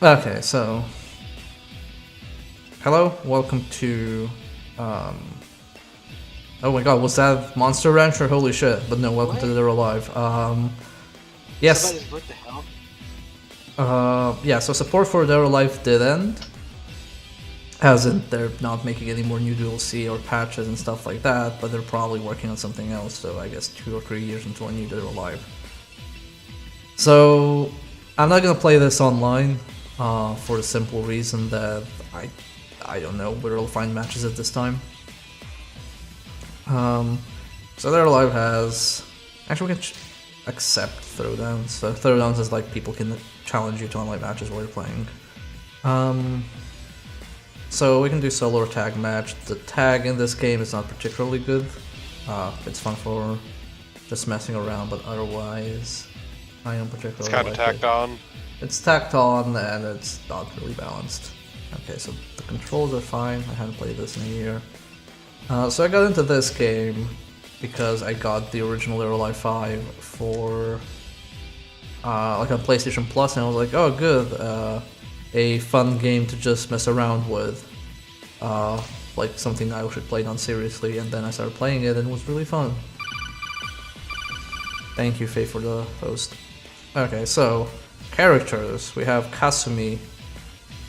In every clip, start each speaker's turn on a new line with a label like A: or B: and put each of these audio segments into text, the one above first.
A: Okay, so hello, welcome to. Oh my God, was that Monster Rancher? Holy shit! But no, welcome to Dead or Alive. Yes.
B: Somebody's what the hell?
A: Yeah. So support for Dead or Alive did end, as in they're not making any more new DLC or patches and stuff like that. But they're probably working on something else. So I guess 2 or 3 years until a new Dead or Alive. So I'm not gonna play this online, for the simple reason that I don't know where I'll find matches at this time. So Dead or Alive has actually we can accept throwdowns. So throwdowns is like people can challenge you to online matches while you're playing. So we can do solo or tag match. The tag in this game is not particularly good. It's fun for just messing around, but otherwise, I don't particularly.
C: It's kind of tacked on.
A: It's tacked on and it's not really balanced. Okay, so the controls are fine. I haven't played this in a year. So I got into this game because I got the original Dead or Alive 5 for like on PlayStation Plus, and I was like, oh good, a fun game to just mess around with, like something I should play on seriously. And then I started playing it and it was really fun. Thank you, Faye, for the host. Okay, so characters. We have Kasumi,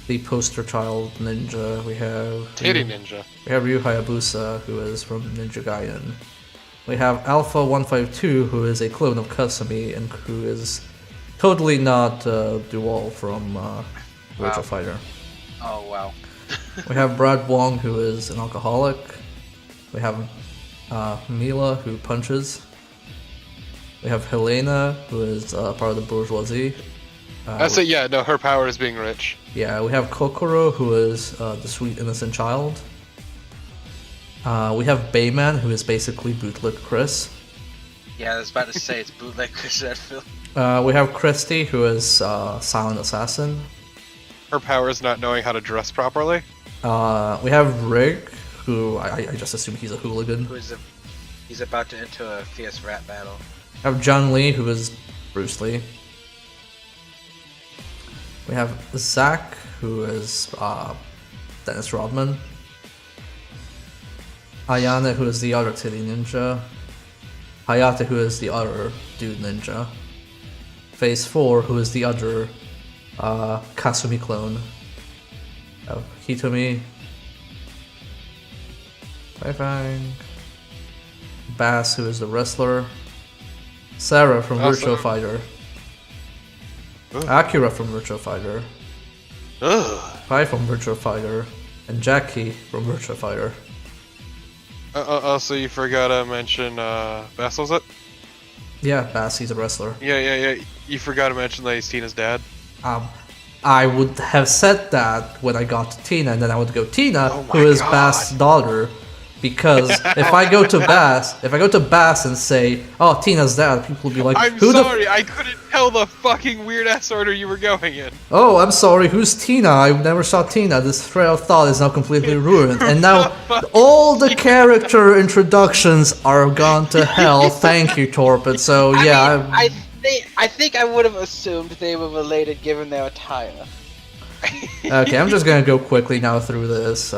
A: the poster child ninja. We have
C: Titty Ninja.
A: We have Ryu Hayabusa, who is from Ninja Gaiden. We have Alpha 152, who is a clone of Kasumi and who is totally not Dual from Virtua Fighter.
B: Oh wow.
A: We have Brad Wong, who is an alcoholic. We have Mila, who punches. We have Helena, who is part of the bourgeoisie.
C: Yeah, no, her power is being rich.
A: Yeah, we have Kokoro, who is the sweet innocent child. We have Bayman, who is basically bootleg Chris.
B: Yeah, I was about to say it's bootleg Chris Redfield.
A: We have Christy, who is silent assassin.
C: Her power is not knowing how to dress properly.
A: We have Rig, who I just assume he's a hooligan.
B: He's about to enter a fierce rap battle.
A: We have John Lee, who is Bruce Lee. We have Zack, who is Dennis Rodman. Ayane, who is the other titty ninja. Hayate, who is the other dude ninja. Phase 4, who is the other Kasumi clone. Hitomi. Bass, who is the wrestler. Sarah from Virtua Fighter. Akira from Virtua Fighter. Pai from Virtua Fighter. And Jackie from Virtua Fighter.
C: Also, you forgot to mention, Bass, was it?
A: Yeah, Bass, he's a wrestler.
C: Yeah. You forgot to mention that he's Tina's dad.
A: I would have said that when I got to Tina, and then I would go, Tina,
C: Oh
A: who is
C: God.
A: Bass' daughter. Because if I go to Bass and say, "Oh, Tina's dad," people will be like,
C: I'm
A: "Who
C: sorry, I couldn't tell the fucking weird-ass order you were going in.
A: Oh, I'm sorry. Who's Tina? I never saw Tina. This thread of thought is now completely ruined, and now all the character introductions are gone to hell. Thank you, Torpid. So yeah,
B: I think I would have assumed they were related given their attire.
A: okay. I'm just gonna go quickly now through this.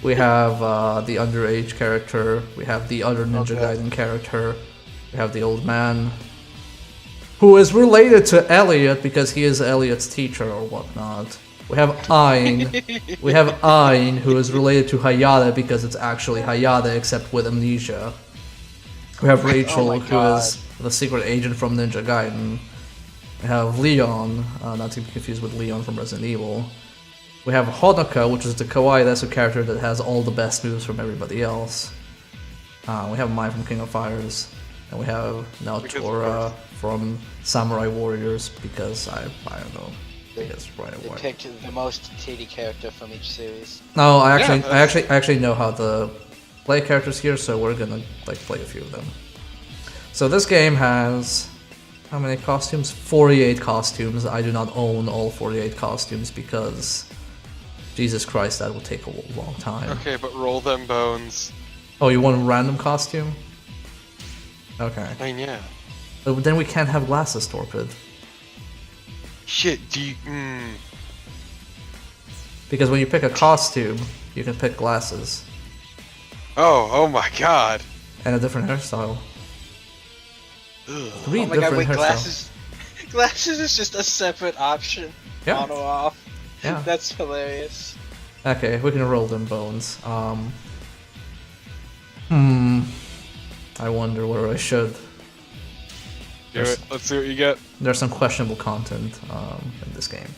A: We have the underage character. We have the other Ninja Gaiden character. We have the old man, who is related to Elliot because he is Elliot's teacher or whatnot. We have Ain. We have Ain, who is related to Hayate because it's actually Hayate except with amnesia. We have Rachel, who is the secret agent from Ninja Gaiden. We have Leon, not to be confused with Leon from Resident Evil. We have Honoka, which is the kawaii Desu character that has all the best moves from everybody else. We have Mai from King of Fighters. And we have now Tora from Samurai Warriors because I don't know. I guess right
B: They
A: away.
B: picked the most titty character from each series.
A: No, I actually know how to play characters here, so we're gonna like play a few of them. So this game has how many costumes? 48 costumes. I do not own all 48 costumes because Jesus Christ, that would take a long time.
C: Okay, but roll them bones.
A: Oh, you want a random costume? Okay.
C: I mean, yeah.
A: But then we can't have glasses, Torpid.
C: Shit,
A: Because when you pick a costume, you can pick glasses
C: Oh my god.
A: and a different hairstyle. Three
B: Oh my god,
A: different
B: wait,
A: hairstyles.
B: glasses. Glasses is just a separate option.
A: Yeah.
B: On or off.
A: Yeah.
B: That's hilarious.
A: Okay, we can roll them bones. I wonder whether I should.
C: Do it. Let's see what you get.
A: There's some questionable content in this game.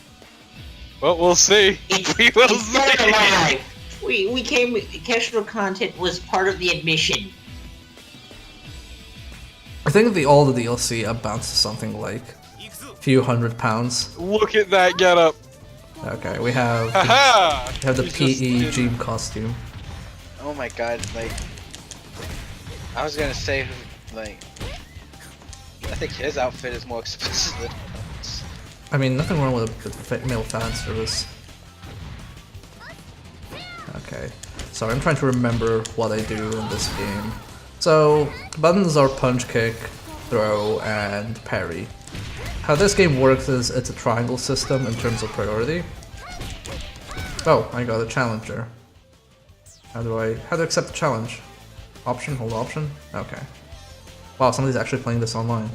C: Well, we'll see. We will
D: It's part of
C: see.
D: my life. We came. Casual content was part of the admission.
A: I think all the DLC amounts to something like a few £100.
C: Look at that getup.
A: Okay, we have
C: Haha!
A: the
C: He's just
A: PE
C: in-
A: gym costume.
B: Oh my god, like. I was gonna say, like. I think his outfit is more expensive than hers.
A: I mean, nothing wrong with the male fan service. Okay, sorry, I'm trying to remember what I do in this game. So, buttons are punch, kick, throw, and parry. How this game works is it's a triangle system in terms of priority. Oh, I got a challenger. How do I accept the challenge? Option, hold option? Okay. Wow, somebody's actually playing this online.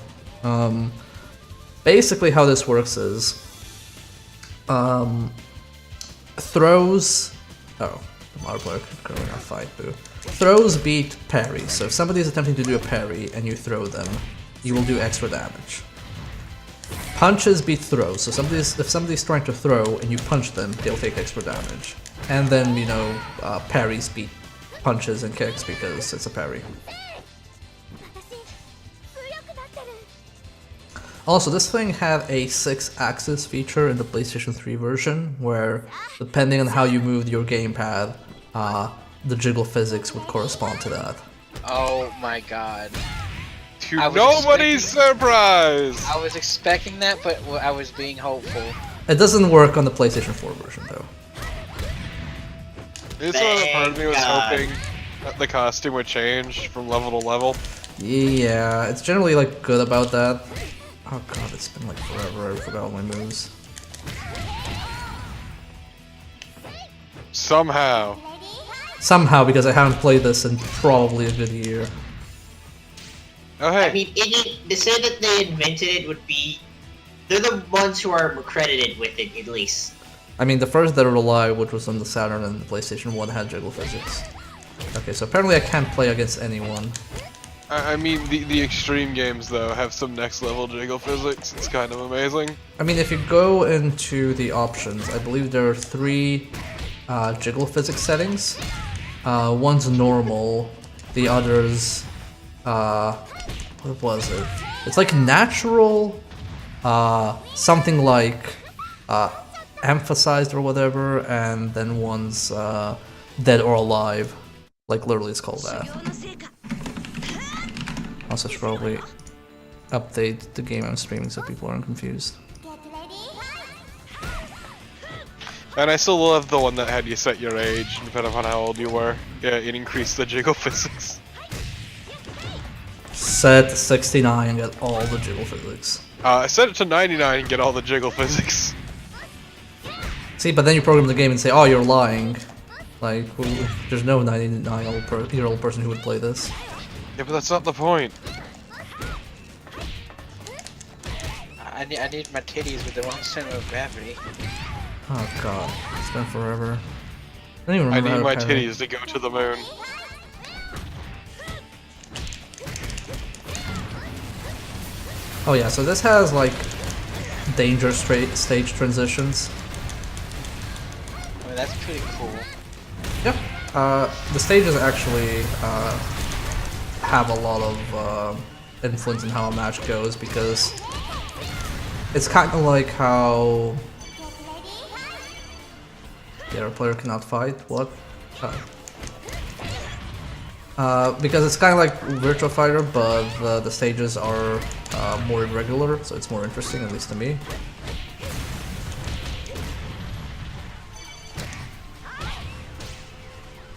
A: Basically how this works is throws. Oh, the modern player could go in a fight, boo. Throws beat parry. So if somebody is attempting to do a parry and you throw them, you will do extra damage. Punches beat throws. So if somebody's trying to throw and you punch them, they'll take extra damage. And then, you know, parries beat punches and kicks because it's a parry. Also, this thing had a 6-axis feature in the PlayStation 3 version, where depending on how you moved your gamepad, the jiggle physics would correspond to that.
B: Oh my god.
C: To
B: I was
C: nobody's surprise!
B: I was expecting that, but I was being hopeful.
A: It doesn't work on the PlayStation 4 version, though.
C: This one part of me was
D: Thank God.
C: hoping that the costume would change from level to level.
A: Yeah, it's generally like good about that. Oh god, it's been like forever, I forgot all my moves.
C: Somehow.
A: Somehow, because I haven't played this in probably a good year.
C: Oh hey.
D: I mean, to say that they invented it would be. They're the ones who are credited with it, at least.
A: I mean, the first Dead or Alive, which was on the Saturn and the PlayStation 1, had jiggle physics. Okay, so apparently I can't play against anyone.
C: I mean, the extreme games, though, have some next level jiggle physics. It's kind of amazing.
A: I mean, if you go into the options, I believe there are 3 jiggle physics settings. One's normal, the other's, what was it? It's like natural, something like, emphasized or whatever, and then one's, dead or alive. Like, literally it's called that. Also should probably update the game I'm streaming so people aren't confused.
C: And I still love the one that had you set your age, depending on how old you were. Yeah, it increased the jiggle physics.
A: Set 69 and get all the jiggle physics.
C: Set it to 99 and get all the jiggle physics.
A: See, but then you program the game and say, oh, you're lying. Like, there's no 99-year-old person who would play this.
C: Yeah, but that's not the point.
B: I need my titties with the wrong center of gravity.
A: Oh god, it's been forever. I don't even
C: I
A: remember
C: need
A: how
C: my
A: to parry.
C: titties to go to the moon.
A: Oh yeah, so this has like danger stage transitions.
B: I mean, that's pretty cool.
A: Yeah. The stages actually have a lot of influence in how a match goes because it's kind of like how the other player cannot fight. What? Because it's kind of like Virtua Fighter, but the stages are more irregular, so it's more interesting, at least to me.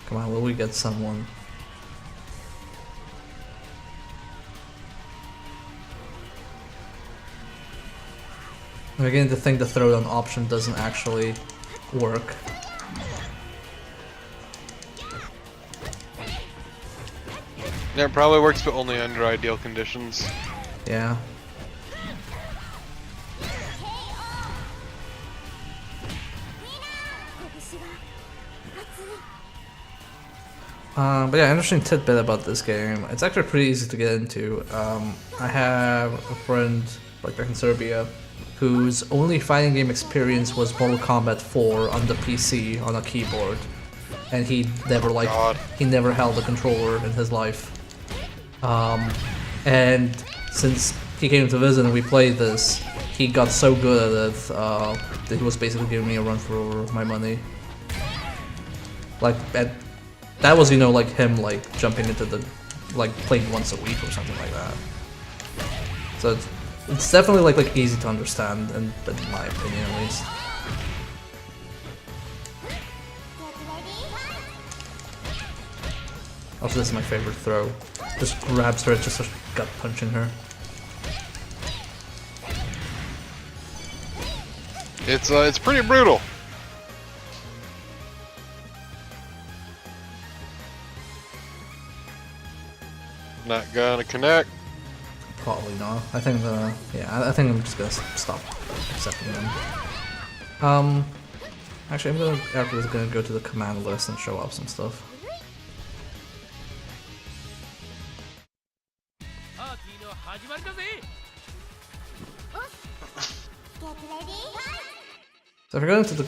A: Come on, will we get someone? I'm beginning to think the throwdown option doesn't actually work.
C: Yeah, it probably works, but only under ideal conditions.
A: Yeah. But yeah, interesting tidbit about this game. It's actually pretty easy to get into. I have a friend, like back in Serbia, whose only fighting game experience was Mortal Kombat 4 on the PC on a keyboard, and he never he never held a controller in his life. And since he came to visit and we played this, he got so good at it that he was basically giving me a run for my money. Like that was, you know, like him like jumping into the, like playing once a week or something like that. So it's definitely like easy to understand, and in my opinion at least. Also, this is my favorite throw. Just grabs her, just gut punching her.
C: It's pretty brutal. Not gonna connect.
A: Probably not. I think I think I'm just gonna stop accepting them. Actually, after this, gonna go to the command list and show off some stuff. So if you're going to the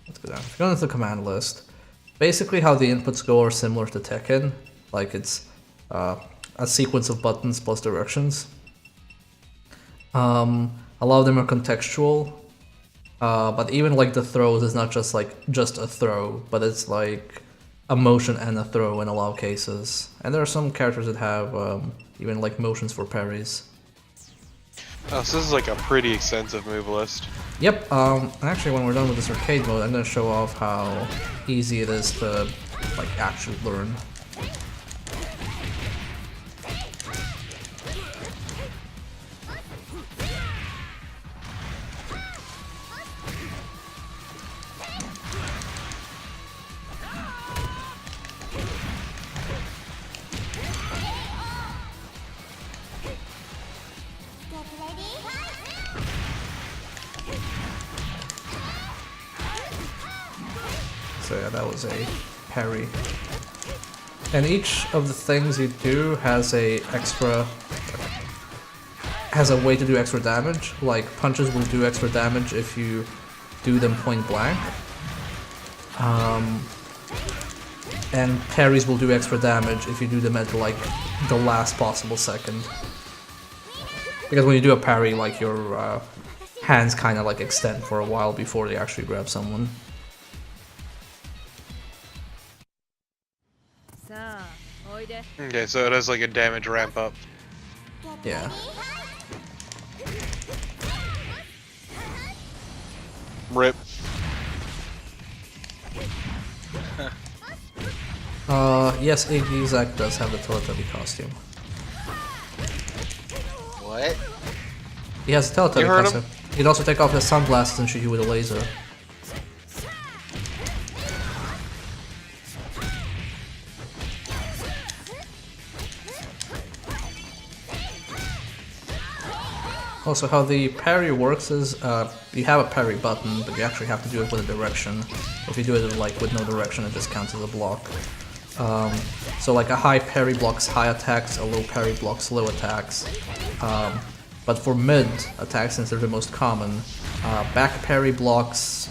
A: let's go down. If you're going to the command list, basically how the inputs go are similar to Tekken. Like it's a sequence of buttons plus directions. A lot of them are contextual, but even like the throws is not just a throw, but it's like a motion and a throw in a lot of cases. And there are some characters that have even like motions for parries.
C: Oh, so this is like a pretty extensive move list.
A: Yep, actually when we're done with this arcade mode, I'm gonna show off how easy it is to like actually learn. So yeah, that was a parry. And each of the things you do has a way to do extra damage. Like punches will do extra damage if you do them point blank. And parries will do extra damage if you do them at like the last possible second. Because when you do a parry, like your hands kind of like extend for a while before they actually grab someone.
C: Okay, so it has like a damage ramp up.
A: Yeah.
C: Rip.
A: Yes, Isaac does have the Teletubby costume.
B: What?
A: He has a Teletubby
C: You heard
A: costume. He can also take off his sunglasses and shoot you with a laser. Also, how the parry works is you have a parry button, but you actually have to do it with a direction. If you do it like with no direction, it just counts as a block. So like a high parry blocks high attacks, a low parry blocks low attacks. But for mid attacks, since they're the most common, back parry blocks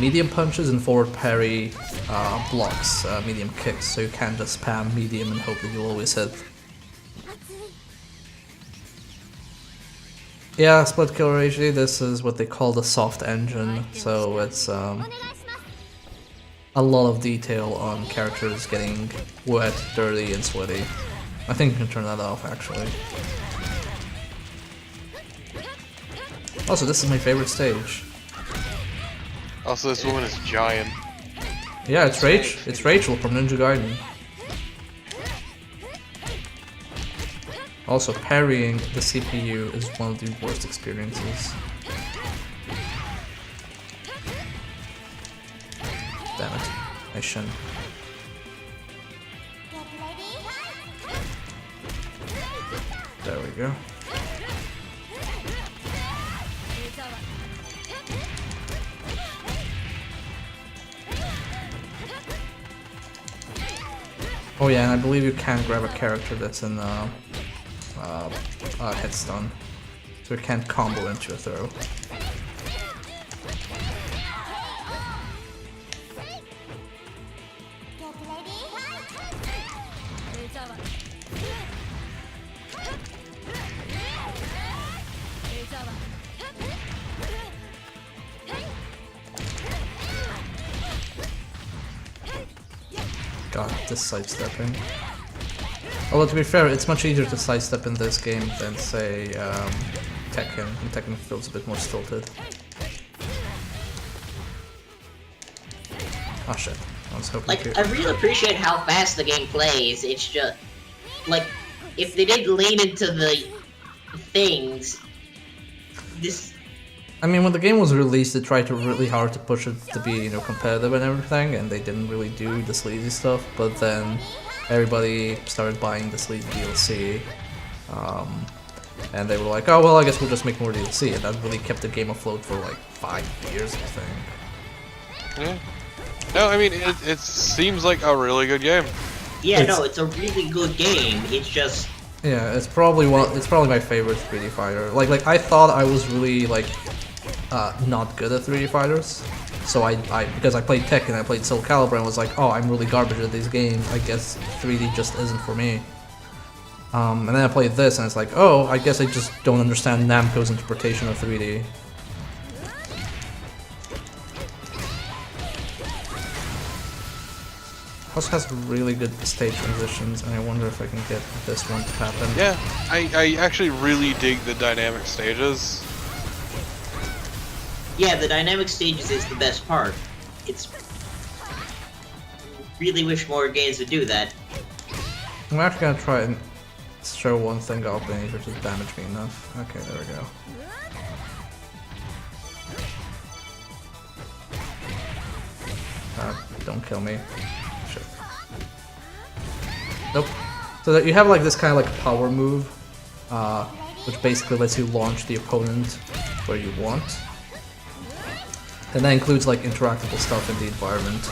A: medium punches and forward parry blocks medium kicks. So you can't just spam medium and hope that you'll always hit. Yeah, Split Killer HD, this is what they call the soft engine, so it's a lot of detail on characters getting wet, dirty, and sweaty. I think you can turn that off, actually. Also, this is my favorite stage.
C: Also, this woman is giant.
A: Yeah, it's Rachel from Ninja Gaiden. Also, parrying the CPU is one of the worst experiences. Damn it. I shouldn't. go. Oh yeah, and I believe you can grab a character that's in head stun, so it can't combo into a throw. God, this sidestepping. Although to be fair, it's much easier to sidestep in this game than say Tekken, and Tekken feels a bit more stilted. Oh shit, I was hoping
D: Like,
A: to...
D: I really appreciate how fast the game plays. It's just like if they didn't lean into the things, this.
A: I mean, when the game was released, they tried really hard to push it to be, you know, competitive and everything, and they didn't really do the sleazy stuff, but then everybody started buying the sleazy DLC, and they were like, oh, well, I guess we'll just make more DLC, and that really kept the game afloat for like 5 years, I think.
C: Yeah. No, I mean, it seems like a really good game.
D: Yeah, no, it's a really good game. It's just.
A: Yeah, it's probably my favorite 3D fighter. Like I thought I was really like not good at 3D fighters, so I because I played Tekken, I played Soul Calibur, and was like, oh, I'm really garbage at these games. I guess 3D just isn't for me. And then I played this, and it's like, oh, I guess I just don't understand Namco's interpretation of 3D. Also has really good stage transitions, and I wonder if I can get this one to happen.
C: Yeah, I actually really dig the dynamic stages.
D: Yeah, the dynamic stages is the best part. It's. Really wish more games would do that.
A: I'm actually gonna try and show one thing up and if it just damage me enough. Okay, there we go. Don't kill me. Shit. Nope. So that you have like this kind of like power move, which basically lets you launch the opponent where you want. And that includes like interactable stuff in the environment.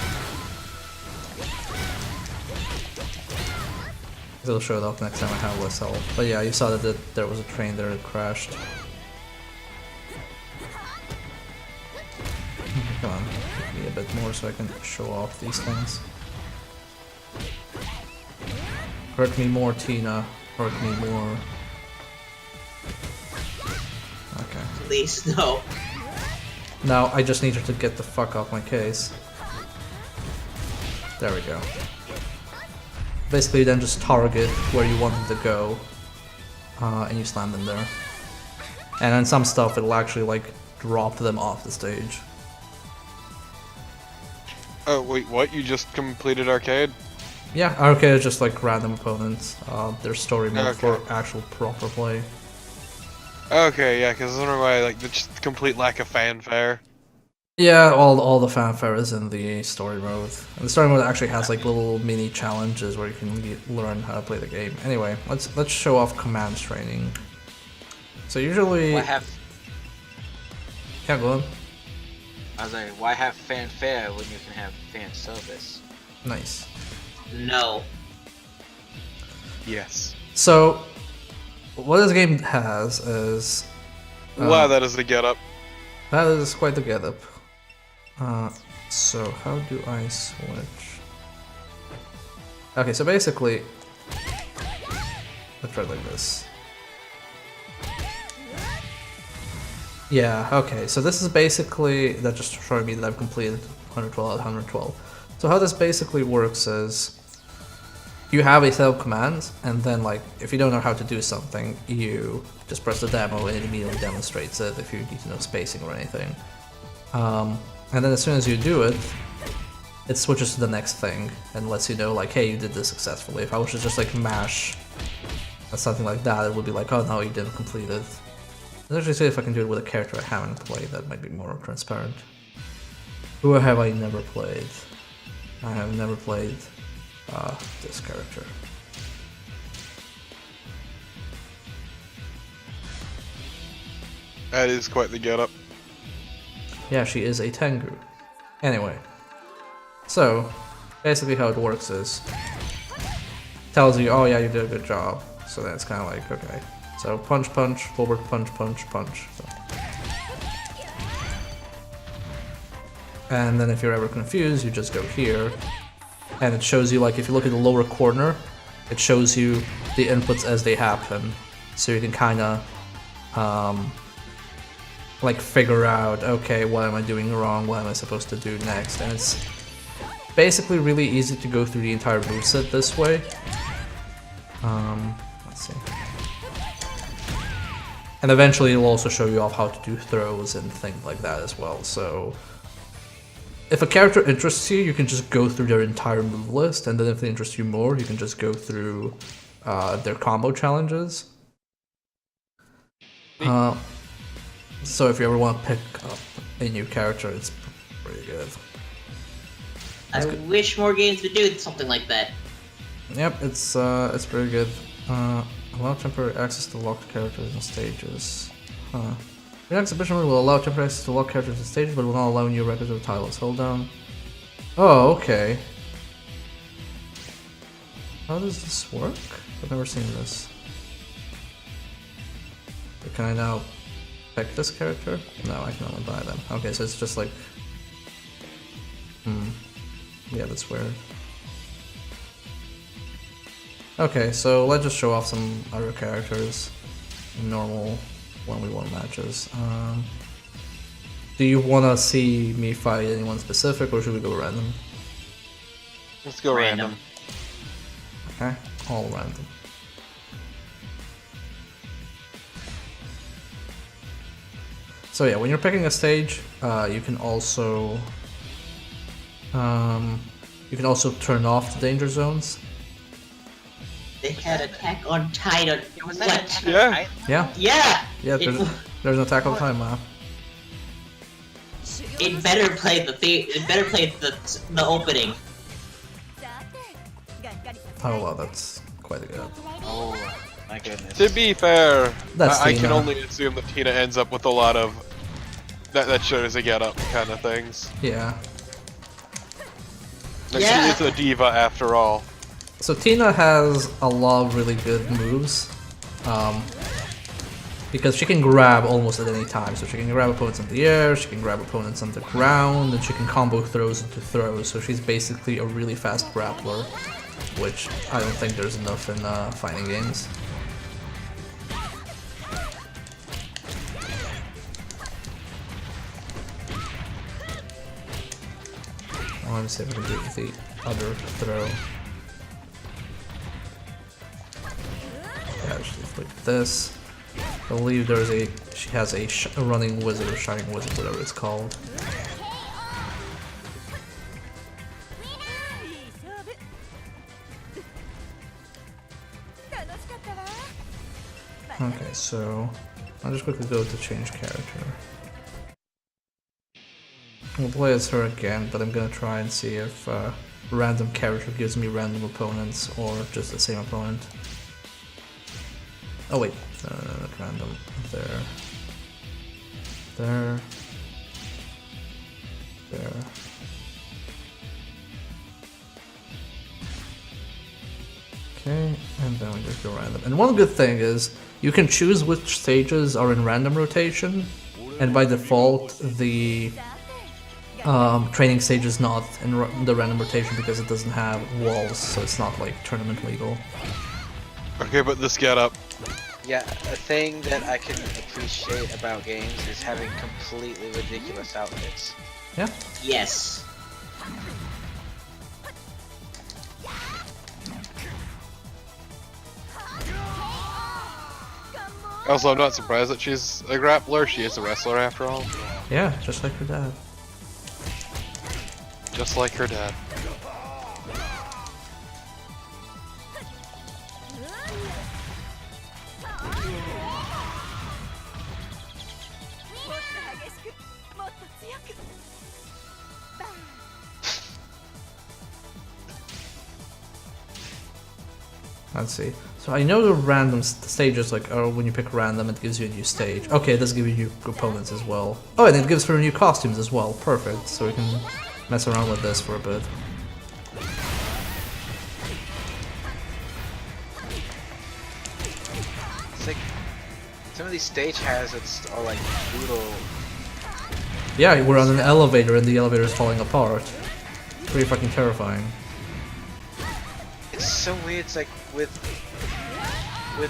A: It'll show it up next time I have less health. But yeah, you saw that there was a train there that crashed. Come on, give me a bit more so I can show off these things. Hurt me more, Tina. Hurt me more. Okay.
D: Please, no.
A: Now I just need her to get the fuck off my case. There we go. Basically then just target where you want them to go, and you slam them there. And on some stuff it'll actually like drop them off the stage.
C: Oh wait, what? You just completed arcade?
A: Yeah, arcade is just like random opponents. There's story mode
C: Okay.
A: for actual proper play.
C: Okay, yeah, because I was wondering why, like, the just complete lack of fanfare.
A: Yeah, all the fanfare is in the story mode. And the story mode actually has like little mini challenges where you can learn how to play the game. Anyway, let's show off commands training. So usually,
B: Why have
A: yeah, go on.
B: I was like, why have fanfare when you can have fan service?
A: Nice.
D: No.
C: Yes.
A: So, what this game has is
C: Wow, that is the getup.
A: that is quite the getup. So how do I switch? Okay, so basically, let's try it like this. Yeah, okay, so this is basically, that just showing me that I've completed 112 out of 112. So how this basically works is, you have a set of commands, and then like, if you don't know how to do something, you just press the demo and it immediately demonstrates it if you need to know spacing or anything. And then as soon as you do it, it switches to the next thing and lets you know like, hey, you did this successfully. If I was to just like mash or something like that, it would be like, oh no, you didn't complete it. Let's actually see if I can do it with a character I haven't played, that might be more transparent. Who have I never played? I have never played this character.
C: That is quite the getup.
A: Yeah, she is a Tengu. Anyway, so basically how it works is tells you, oh yeah, you did a good job. So then it's kind of like, okay. So punch, punch, forward, punch, punch, punch. So. And then if you're ever confused, you just go here. And it shows you, like, if you look at the lower corner, it shows you the inputs as they happen. So you can kind of, like, figure out, okay, what am I doing wrong, what am I supposed to do next? And it's basically really easy to go through the entire moveset this way. Let's see. And eventually it'll also show you off how to do throws and things like that as well, so... If a character interests you, you can just go through their entire move list, and then if they interest you more, you can just go through their combo challenges. So if you ever want to pick up a new character, it's pretty good.
D: I wish more games would do something like that.
A: Yep, it's pretty good. Allow temporary access to locked characters and stages. The exhibition will allow temporary access to locked characters and stages, but will not allow new records or titles. Hold down. Oh, okay. How does this work? I've never seen this. Can I now pick this character? No, I can only buy them. Okay, so it's just like... Yeah, that's weird. Okay, so let's just show off some other characters in normal 1v1 matches. Do you want to see me fight anyone specific, or should we go random?
C: Let's go random.
A: Okay, all random. So yeah, when you're picking a stage, you can also turn off the danger zones.
D: They had Attack on Titan.
B: Was that
D: What?
C: Yeah.
A: Yeah.
D: Yeah!
A: Yeah, there's an Attack on Titan map.
D: It better play the opening.
A: Oh well, that's quite good.
B: Oh my goodness.
C: To be fair,
A: That's
C: I can
A: Tina.
C: only assume that Tina ends up with a lot of that shows a get up kind of things.
A: Yeah.
C: Like,
D: Yeah.
C: she is a diva after all.
A: So Tina has a lot of really good moves, because she can grab almost at any time. So she can grab opponents in the air, she can grab opponents on the ground, and she can combo throws into throws. So she's basically a really fast grappler, which I don't think there's enough in fighting games. I want to see if I can do the other throw. Yeah, just like this. I believe she has a running wizard or shining wizard, whatever it's called. Okay, so I'll just quickly go to change character. We'll play as her again, but I'm gonna try and see if random character gives me random opponents or just the same opponent. Oh wait, no, not random. There. There. There. Okay, and then we just go random. And one good thing is, you can choose which stages are in random rotation, and by default, the training stage is not in the random rotation because it doesn't have walls, so it's not like tournament legal.
C: Okay, but this get up.
B: Yeah, a thing that I can appreciate about games is having completely ridiculous outfits.
A: Yeah?
D: Yes.
C: Also, I'm not surprised that she's a grappler. She is a wrestler after all.
A: Yeah, just like her dad.
C: Just like her dad.
A: Let's see. So I know the random stages, like, oh, when you pick random, it gives you a new stage. Okay, it does give you new opponents as well. Oh, and it gives her new costumes as well. Perfect. So we can mess around with this for a bit.
B: It's like some of these stage hazards are like brutal.
A: Yeah, we're on an elevator and the elevator is falling apart. Pretty fucking terrifying.
B: It's so weird. It's like with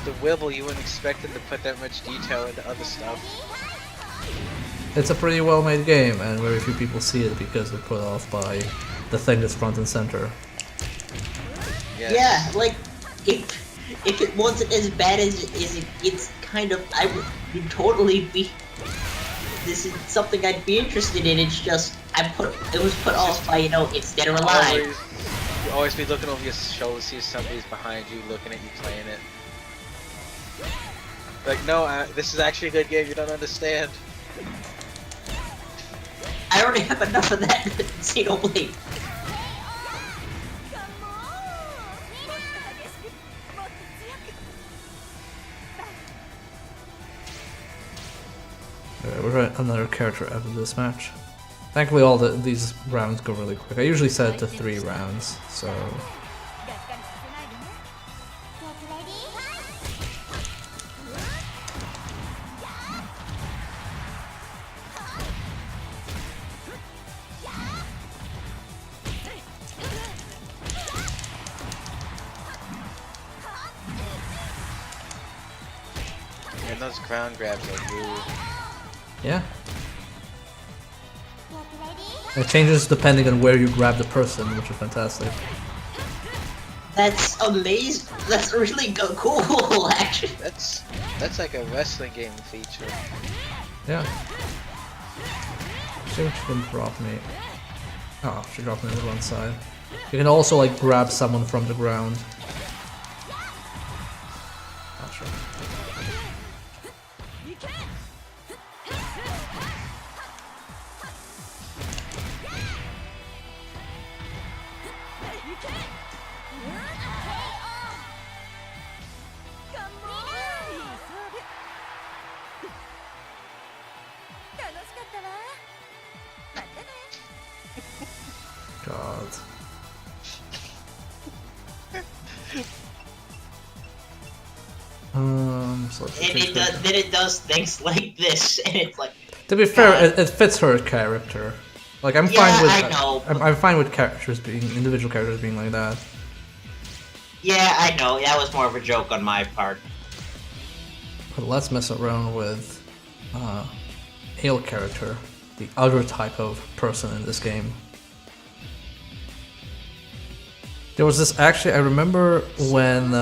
B: the Wibble, you wouldn't expect them to put that much detail into other stuff.
A: It's a pretty well made game, and very few people see it because they're put off by the thing that's front and center.
B: Yes.
D: Yeah, like if it wasn't as bad as it's kind of, I would totally be. This is something I'd be interested in. It's just it was put off by, you know, it's dead or alive.
B: You always be looking over your shoulder, see if somebody's behind you, looking at you playing it. Like, no, this is actually a good game. You don't understand.
D: I already have enough of that Xenoblade.
A: Alright, we're at another character after this match. Thankfully all these rounds go really quick. I usually set it to 3 rounds, so...
B: And those ground grabs are rude.
A: Yeah. It changes depending on where you grab the person, which is fantastic.
D: That's amazing. That's really cool, actually.
B: That's like a wrestling game feature.
A: Yeah. See what she can drop me. Oh, she dropped me on the wrong side. You can also like grab someone from the ground. Oh, sure. God. So
D: Then it does things like this, and it's like.
A: to be fair, it fits her character. Like I'm
D: Yeah,
A: fine with
D: I know.
A: I'm fine with characters being individual characters being like that.
D: Yeah, I know. That was more of a joke on my part.
A: But let's mess around with Ale character, the other type of person in this game. There was this, actually, I remember when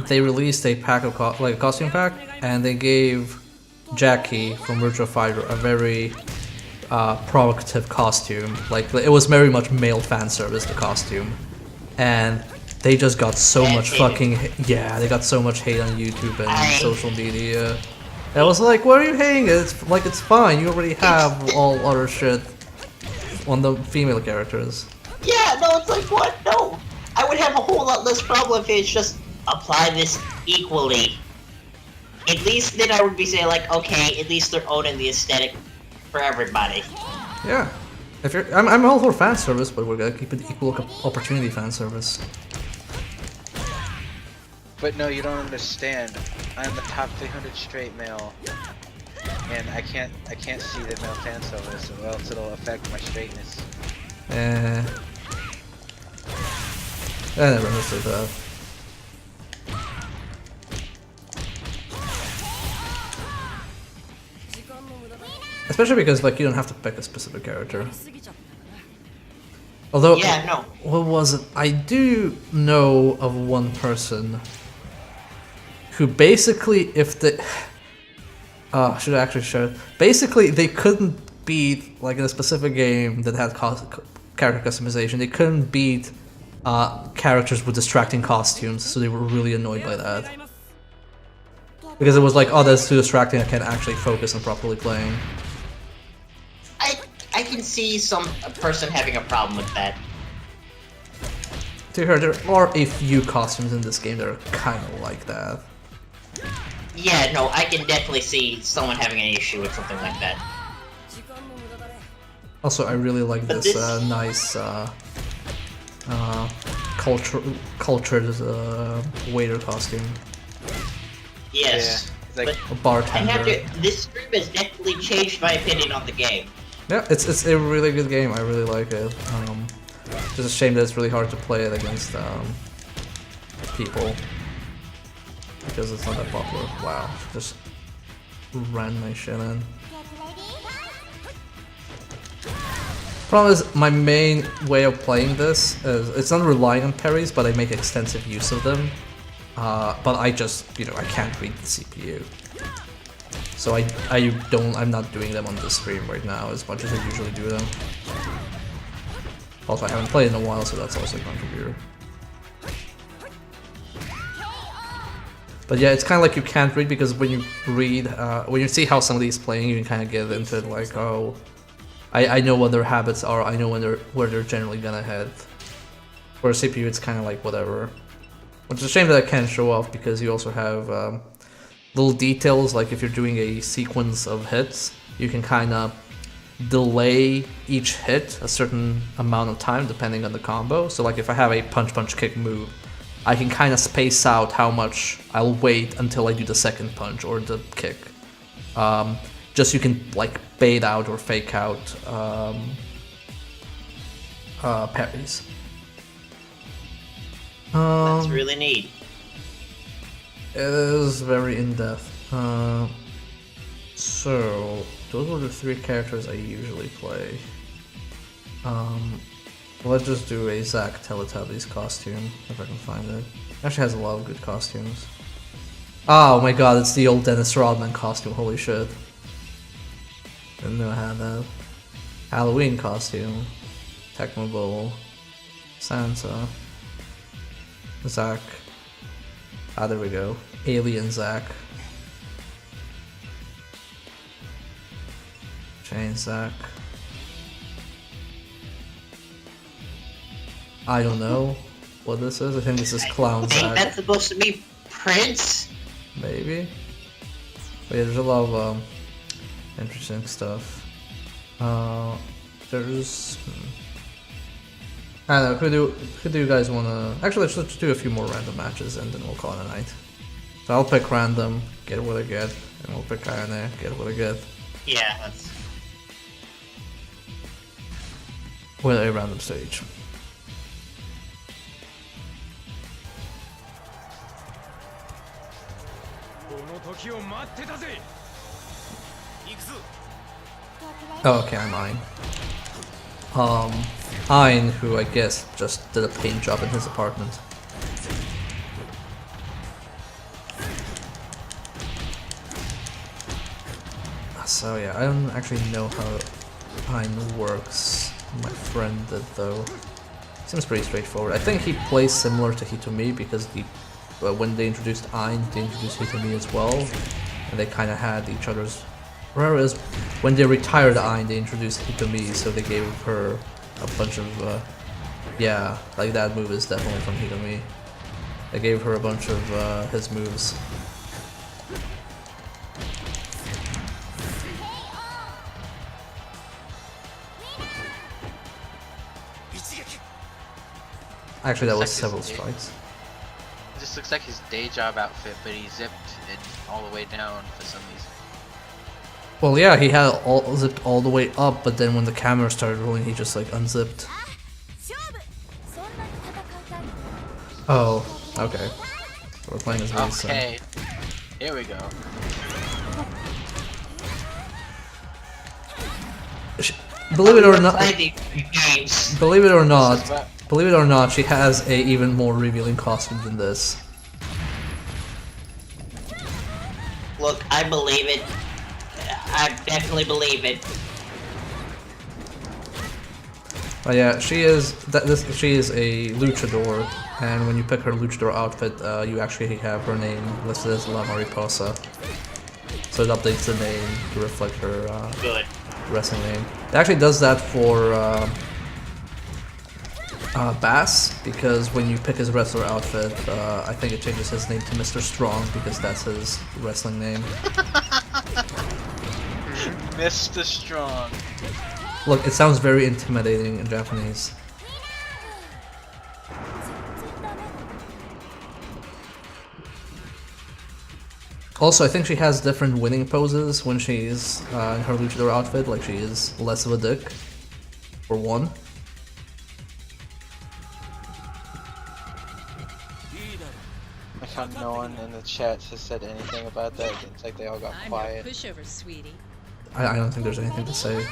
A: they released a pack of like a costume pack, and they gave Jackie from Virtua Fighter a very provocative costume. Like it was very much male fan service, the costume, and they just got so much fucking they got so much hate on YouTube and social media. I was like, what are you hating? It's like it's fine. You already have all other shit on the female characters.
D: Yeah, no, it's like, what? No. I would have a whole lot less problem if it's just apply this equally. At least then I would be saying, like, okay, at least they're owning the aesthetic for everybody.
A: Yeah. If you're, I'm all for fan service, but we're gonna keep it equal opportunity fan service.
B: But no, you don't understand. I'm the top 300 straight male, and I can't see the male fan service, or else it'll affect my straightness.
A: I never understood that. Especially because like you don't have to pick a specific character. Although,
D: yeah, no.
A: What was it? I do know of one person who basically, if the should I actually show it? Basically, they couldn't beat, like in a specific game that had character customization, they couldn't beat characters with distracting costumes, so they were really annoyed by that. Because it was like, oh, that's too distracting, I can't actually focus on properly playing.
D: I can see a person having a problem with that.
A: to her, there are a few costumes in this game that are kind of like that.
D: Yeah, no, I can definitely see someone having an issue with something like that.
A: Also, I really like
D: But
A: this,
D: this-
A: nice cultured waiter costume.
D: Yes.
B: Yeah, it's like
A: A
D: But I
A: bartender.
D: have to. This stream has definitely changed my opinion on the game.
A: Yeah, it's a really good game. I really like it. Just a shame that it's really hard to play it against people because it's not that popular. Wow, just ran my shit in. Problem is, my main way of playing this is it's not relying on parries, but I make extensive use of them. But I just, I can't read the CPU. So I'm not doing them on the stream right now as much as I usually do them. Also, I haven't played in a while, so that's also a contributor. But yeah, it's kind of like you can't read because when you read, when you see how somebody's playing, you can kind of get into it like, oh, I know what their habits are, I know where they're generally gonna head. For a CPU, it's kind of like whatever. Which is a shame that I can't show off because you also have little details, like if you're doing a sequence of hits, you can kind of delay each hit a certain amount of time depending on the combo. So like if I have a punch kick move, I can kind of space out how much I'll wait until I do the second punch or the kick. Just so you can like bait out or fake out parries.
D: That's really neat.
A: It is very in-depth. So, those were the 3 characters I usually play. Let's just do a Zack Teletubbies costume, if I can find it. Actually has a lot of good costumes. Oh my god, it's the old Dennis Rodman costume, holy shit. Didn't know I had that. Halloween costume. Tecmo Bowl. Santa. Zack. Ah, there we go. Alien Zack. Chain Zack. I don't know what this is. I think this is Clown
D: I think
A: Zack.
D: that's supposed to be Prince.
A: Maybe. But yeah, there's a lot of interesting stuff. There's. I don't know. Who do you guys wanna? Actually, let's just do a few more random matches and then we'll call it a night. So I'll pick random, get what I get, and we'll pick Ayane, get what I get.
D: Yeah, that's.
A: With a random stage. Oh, okay, I'm Ein. Ein, who I guess just did a paint job in his apartment. So yeah, I don't actually know how Ein works. My friend did though. Seems pretty straightforward. I think he plays similar to Hitomi because when they introduced Ein, they introduced Hitomi as well, and they kind of had each other's. Whereas when they retired Ein, they introduced Hitomi, so they gave her a bunch of yeah, like that move is definitely from Hitomi. They gave her a bunch of his moves. Actually, that was several strikes.
B: It just looks like his day job outfit, but he zipped it all the way down for some reason.
A: Well, yeah, he had all zipped all the way up, but then when the camera started rolling, he just like unzipped. Oh, okay. So we're playing as Lee Sin.
B: Okay, here we go.
A: Believe it or not,
D: Play these games.
A: believe it or not,
B: This is about-
A: believe it or not, she has a even more revealing costume than this.
D: Look, I believe it. I definitely believe it.
A: But yeah, she is she is a luchador, and when you pick her luchador outfit, you actually have her name listed as La Mariposa. So it updates the name to reflect her
D: Good.
A: wrestling name. It actually does that for Bass, because when you pick his wrestler outfit, I think it changes his name to Mr. Strong because that's his wrestling name.
B: Mr. Strong.
A: Look, it sounds very intimidating in Japanese. Also, I think she has different winning poses when she's in her luchador outfit, like she is less of a dick, for one.
B: I found no one in the chat has said anything about that. It's like they all got quiet.
E: Pushover, sweetie.
A: I don't think there's anything to say.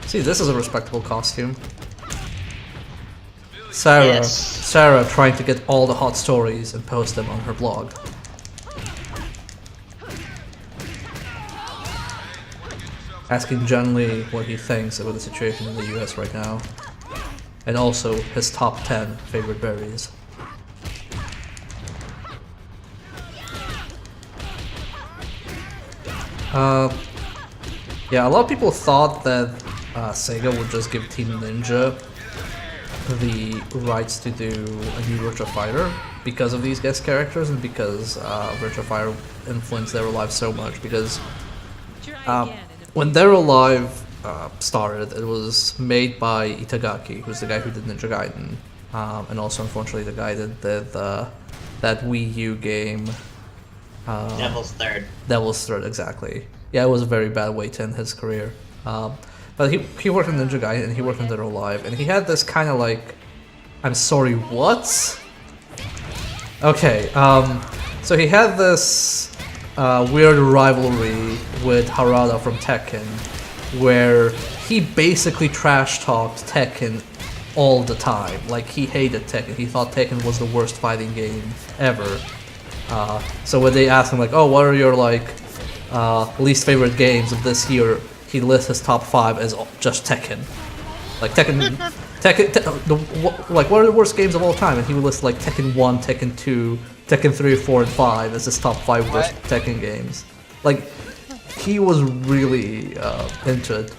A: See, this is a respectable costume. Sarah trying to get all the hot stories and post them on her blog. Asking John Lee what he thinks about the situation in the US right now. And also his top 10 favorite berries. Yeah, a lot of people thought that Sega would just give Team Ninja the rights to do a new Virtua Fighter because of these guest characters and because Virtua Fighter influenced Dead or Alive so much. Because when Dead or Alive started, it was made by Itagaki, who's the guy who did Ninja Gaiden, and also unfortunately the guy that did that Wii U game.
D: Devil's Third.
A: Devil's Third, exactly. Yeah, it was a very bad way to end his career. But he worked in Ninja Gaiden and he worked in Dead or Alive, and he had this kind of like, I'm sorry, what? Okay, so he had this weird rivalry with Harada from Tekken, where he basically trash-talked Tekken all the time. Like, he hated Tekken. He thought Tekken was the worst fighting game ever. So when they asked him, like, oh, what are your, like, least favorite games of this year, he lists his top 5 as just Tekken. Like, like, what are the worst games of all time? And he would list, like, Tekken 1, Tekken 2, Tekken 3, 4, and 5 as his top 5 worst Tekken games. Like, he was really into it.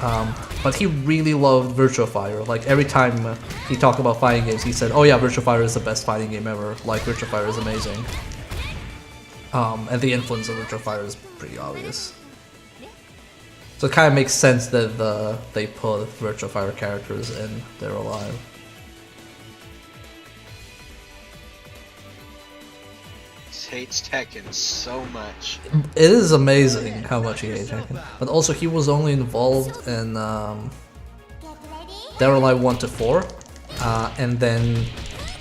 A: But he really loved Virtua Fighter. Like, every time he talked about fighting games, he said, oh yeah, Virtua Fighter is the best fighting game ever. Like, Virtua Fighter is amazing. And the influence of Virtua Fighter is pretty obvious. So it kind of makes sense that they put Virtua Fighter characters in Dead or Alive.
B: Hates Tekken so much.
A: It is amazing how much he hates Tekken. But also, he was only involved in Dead or Alive 1 to 4, and then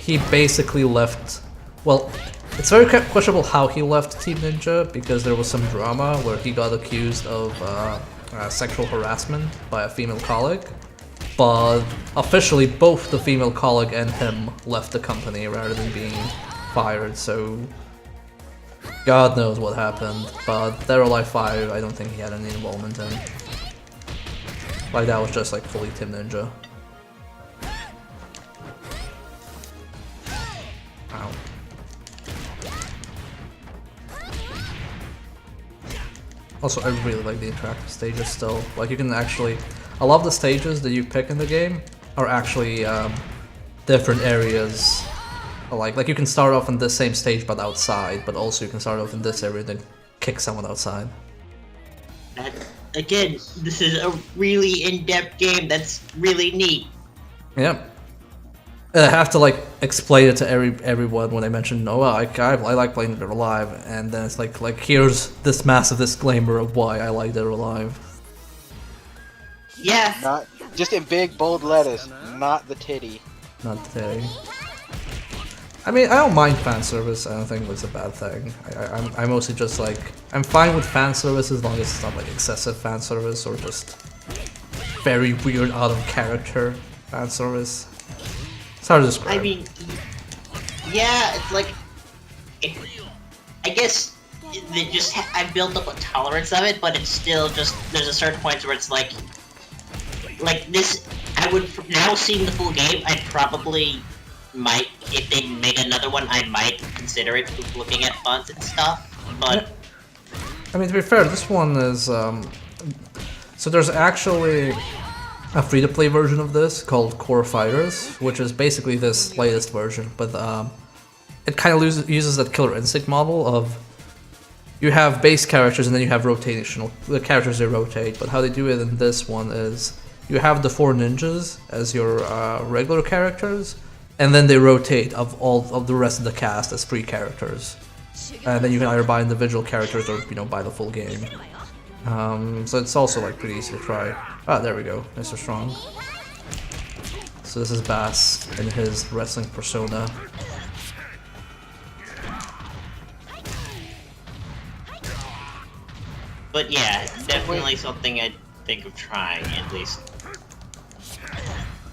A: he basically left. Well, it's very questionable how he left Team Ninja, because there was some drama where he got accused of sexual harassment by a female colleague. But officially, both the female colleague and him left the company rather than being fired. So God knows what happened, but Dead or Alive 5, I don't think he had any involvement in. Like, that was just like fully Team Ninja. Ow. Also, I really like the interactive stages still. Like, you can actually... A lot of the stages that you pick in the game are actually different areas. Like you can start off in this same stage but outside, but also you can start off in this area and then kick someone outside.
D: And again, this is a really in-depth game that's really neat.
A: Yeah. I have to like explain it to everyone when I mention, oh, I like playing Dead or Alive, and then it's like here's this massive disclaimer of why I like Dead or Alive.
D: Yeah.
B: Not just in big bold letters, not the titty.
A: Not today. I mean, I don't mind fan service. I don't think it's a bad thing. I'm mostly just like, I'm fine with fan service as long as it's not like excessive fan service or just very weird, out of character fan service. It's hard to describe.
D: I mean, yeah, it's like, I guess they just I've built up a tolerance of it, but it's still just, there's a certain point where it's like this, I would, now seeing the full game, I probably might, if they made another one, I might consider it, looking at fonts and stuff, but...
A: I mean, to be fair, this one is, so there's actually, a free-to-play version of this called Core Fighters, which is basically this latest version, but it kind of uses that Killer Instinct model of you have base characters and then you have rotational the characters they rotate. But how they do it in this one is you have the 4 ninjas as your regular characters, and then they rotate of all of the rest of the cast as free characters, and then you can either buy individual characters or buy the full game. So it's also like pretty easy to try. Ah, there we go, Mr. Strong. So this is Bass in his wrestling persona.
D: But yeah, definitely something I'd think of trying, at least.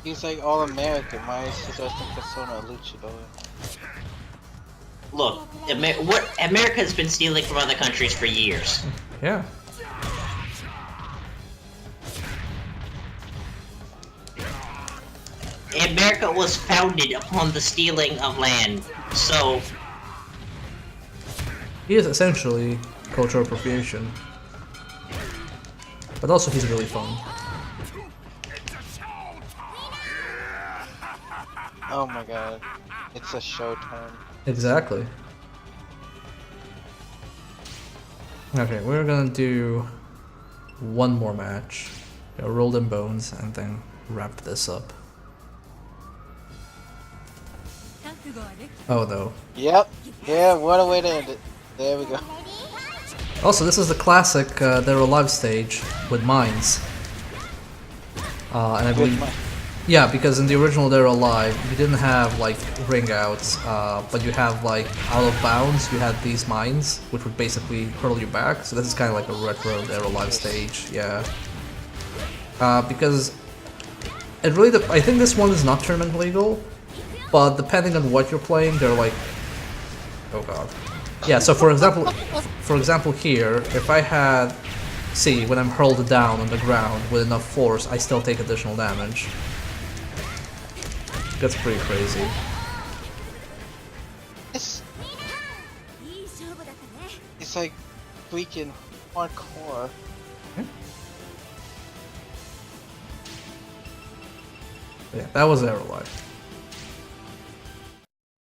B: He's like all American. Why is his wrestling persona a luchador?
D: Look, what America's been stealing from other countries for years.
A: Yeah.
D: America was founded upon the stealing of land, so
A: He is essentially cultural appropriation. But also he's really fun.
B: Oh my god. It's a showtime.
A: Exactly. Okay, we're gonna do one more match. Rolled in bones and then wrap this up. Oh no.
B: Yep. Yeah, what a way to end it. There we go.
A: Also, this is the classic They're Alive stage with mines. And I believe... Yeah, because in the original They're Alive, you didn't have like ring outs, but you have like out of bounds, you had these mines, which would basically hurl you back. So this is kind of like a retro They're Alive stage, yeah. Because it really, I think this one is not tournament legal, but depending on what you're playing, they're like, oh god. Yeah, so for example here, if I had, see, when I'm hurled down on the ground with enough force, I still take additional damage. That's pretty crazy.
B: It's like freaking hardcore.
A: Yeah, that was Aerolife.